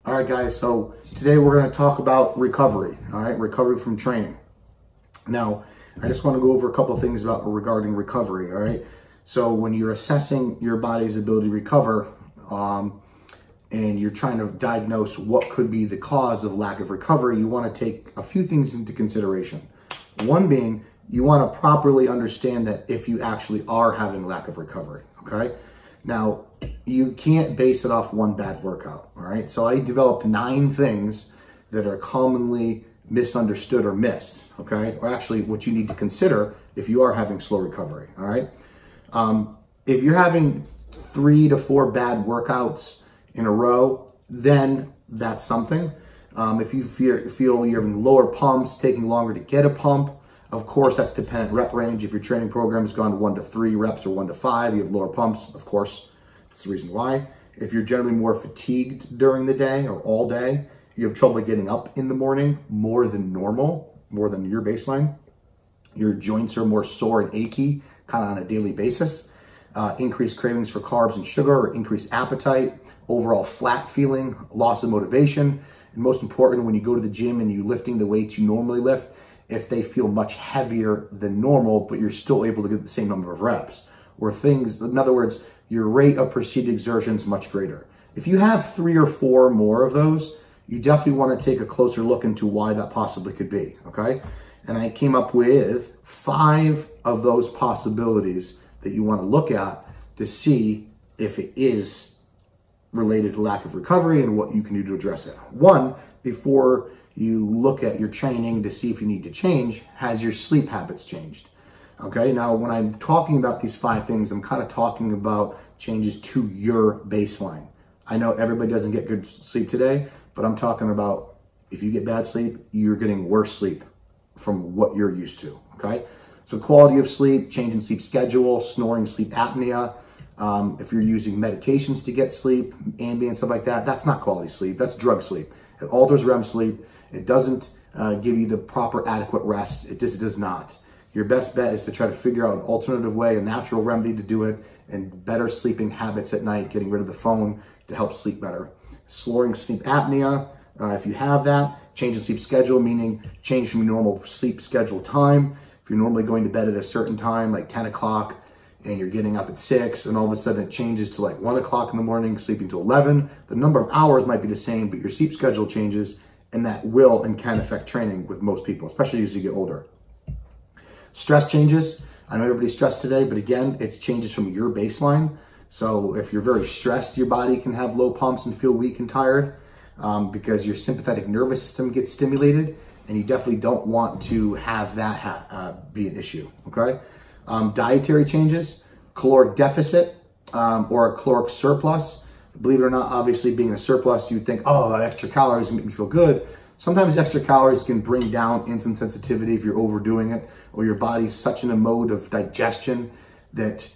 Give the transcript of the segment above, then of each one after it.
All right, guys, so today we're going to talk about recovery, all right, recovery from training. Now, I just want to go over a couple of things regarding recovery, all right? So when you're assessing your body's ability to recover and you're trying to diagnose what could be the cause of lack of recovery, you want to take a few things into consideration. One being, you want to properly understand that if you actually are having lack of recovery, okay? Now, you can't base it off one bad workout, all right? So I developed 9 things that are commonly misunderstood or missed, okay? Or actually what you need to consider if you are having slow recovery, all right? If you're having 3 to 4 bad workouts in a row, then that's something. If you feel you're having lower pumps, taking longer to get a pump, of course, that's dependent rep range. If your training program has gone to 1 to 3 reps or 1 to 5, you have lower pumps, of course, that's the reason why. If you're generally more fatigued during the day or all day, you have trouble getting up in the morning more than normal, more than your baseline. Your joints are more sore and achy, kind of on a daily basis. Increased cravings for carbs and sugar, or increased appetite, overall flat feeling, loss of motivation, and most important, when you go to the gym and you're lifting the weights you normally lift, if they feel much heavier than normal, but you're still able to get the same number of reps. Or things, in other words, your rate of perceived exertion is much greater. If you have 3 or 4 more of those, you definitely want to take a closer look into why that possibly could be, okay? And I came up with 5 of those possibilities that you want to look at to see if it is related to lack of recovery and what you can do to address it. 1, before you look at your training to see if you need to change, has your sleep habits changed? Okay, now when I'm talking about these 5 things, I'm kind of talking about changes to your baseline. I know everybody doesn't get good sleep today, but I'm talking about if you get bad sleep, you're getting worse sleep from what you're used to, okay? So quality of sleep, change in sleep schedule, snoring, sleep apnea. If you're using medications to get sleep, Ambien, stuff like that, that's not quality sleep, that's drug sleep. It alters REM sleep. It doesn't give you the proper adequate rest. It just does not. Your best bet is to try to figure out an alternative way, a natural remedy to do it, and better sleeping habits at night, getting rid of the phone to help sleep better. Slowing sleep apnea, if you have that. Change in sleep schedule, meaning change from your normal sleep schedule time. If you're normally going to bed at a certain time, like 10 o'clock, and you're getting up at 6, and all of a sudden it changes to like 1 o'clock in the morning, sleeping to 11, the number of hours might be the same, but your sleep schedule changes, and that will and can affect training with most people, especially as you get older. Stress changes. I know everybody's stressed today, but again, it's changes from your baseline. So if you're very stressed, your body can have low pumps and feel weak and tired because your sympathetic nervous system gets stimulated, and you definitely don't want to have that be an issue, okay? Dietary changes, caloric deficit or a caloric surplus. Believe it or not, obviously being a surplus, you'd think, oh, extra calories make me feel good. Sometimes extra calories can bring down insulin sensitivity if you're overdoing it, or your body's such in a mode of digestion that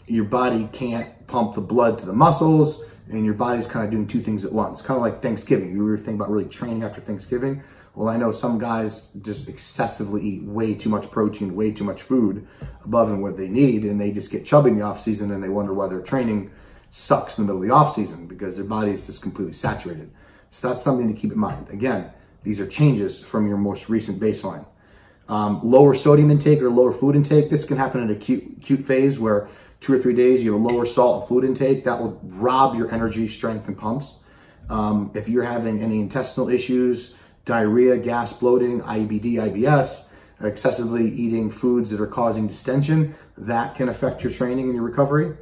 your body can't pump the blood to the muscles, and your body's kind of doing 2 things at once. Kind of like Thanksgiving. You were thinking about really training after Thanksgiving. Well, I know some guys just excessively eat way too much protein, way too much food above and what they need, and they just get chubby in the off season, and they wonder why their training sucks in the middle of the off season because their body is just completely saturated. So that's something to keep in mind. Again, these are changes from your most recent baseline. Lower sodium intake or lower fluid intake. This can happen in an acute phase where 2 or 3 days you have a lower salt and fluid intake. That will rob your energy, strength, and pumps. If you're having any intestinal issues, diarrhea, gas, bloating, IBD, IBS, excessively eating foods that are causing distension, that can affect your training and your recovery.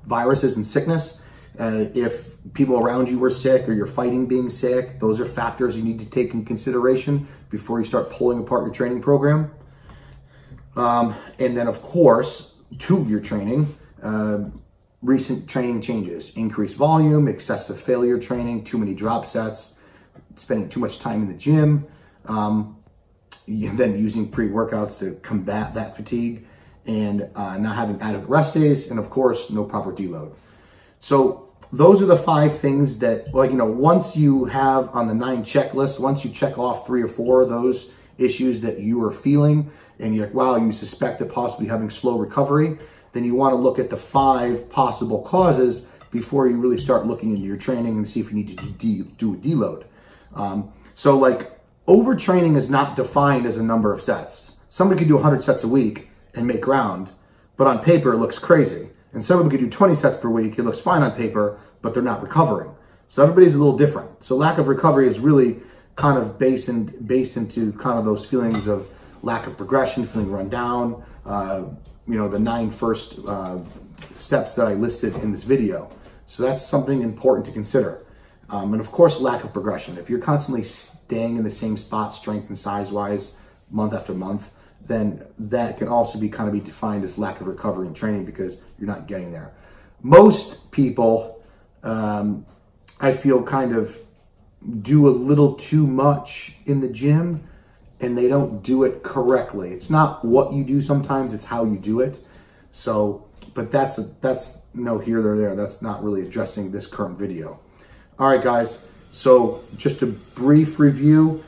Viruses and sickness. If people around you are sick or you're fighting being sick, those are factors you need to take in consideration before you start pulling apart your training program. And then, of course, to your training, recent training changes, increased volume, excessive failure training, too many drop sets, spending too much time in the gym, then using pre-workouts to combat that fatigue, and not having adequate rest days, and of course, no proper deload. So those are the 5 things that, like, you know, once you have on the 9 checklist, once you check off 3 or 4 of those issues that you are feeling, and you're like, wow, you suspect that possibly having slow recovery, then you want to look at the 5 possible causes before you really start looking into your training and see if you need to do a deload. So like overtraining is not defined as a number of sets. Somebody could do 100 sets a week and make ground, but on paper it looks crazy. And someone could do 20 sets per week, it looks fine on paper, but they're not recovering. So everybody's a little different. So lack of recovery is really kind of based into kind of those feelings of lack of progression, feeling run down, you know, the 9 first steps that I listed in this video. So that's something important to consider. And of course, lack of progression. If you're constantly staying in the same spot, strength and size-wise, month after month, then that can also be defined as lack of recovery and training because you're not getting there. Most people, I feel, kind of do a little too much in the gym and they don't do it correctly. It's not what you do sometimes, it's how you do it. So, but that's no here nor there. That's not really addressing this current video. All right, guys. So just a brief review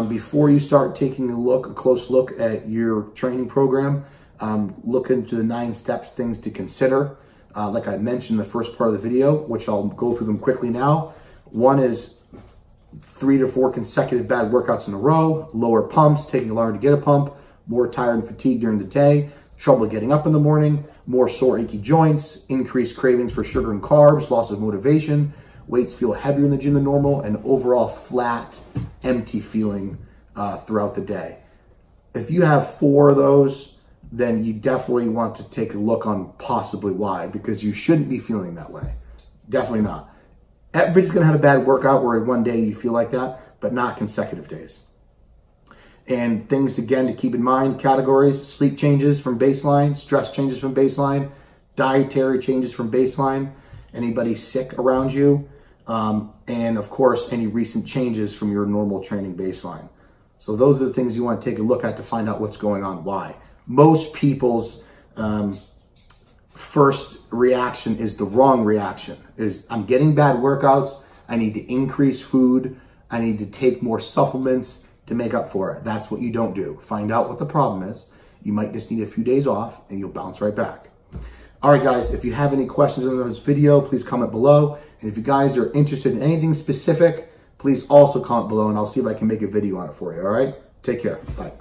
before you start taking a close look at your training program. Look into the 9 steps, things to consider. Like I mentioned in the first part of the video, which I'll go through them quickly now. One is 3 to 4 consecutive bad workouts in a row, lower pumps, taking longer to get a pump, more tired and fatigued during the day, trouble getting up in the morning, more sore achy joints, increased cravings for sugar and carbs, loss of motivation, weights feel heavier in the gym than normal, and overall flat, empty feeling throughout the day. If you have 4 of those, then you definitely want to take a look on possibly why, because you shouldn't be feeling that way. Definitely not. Everybody's going to have a bad workout where one day you feel like that, but not consecutive days. And things, again, to keep in mind, categories: sleep changes from baseline, stress changes from baseline, dietary changes from baseline, anybody sick around you, and of course, any recent changes from your normal training baseline. So those are the things you want to take a look at to find out what's going on, why. Most people's first reaction is the wrong reaction. I'm getting bad workouts, I need to increase food, I need to take more supplements to make up for it. That's what you don't do. Find out what the problem is. You might just need a few days off and you'll bounce right back. All right, guys, if you have any questions on this video, please comment below. And if you guys are interested in anything specific, please also comment below and I'll see if I can make a video on it for you, all right? Take care. Bye.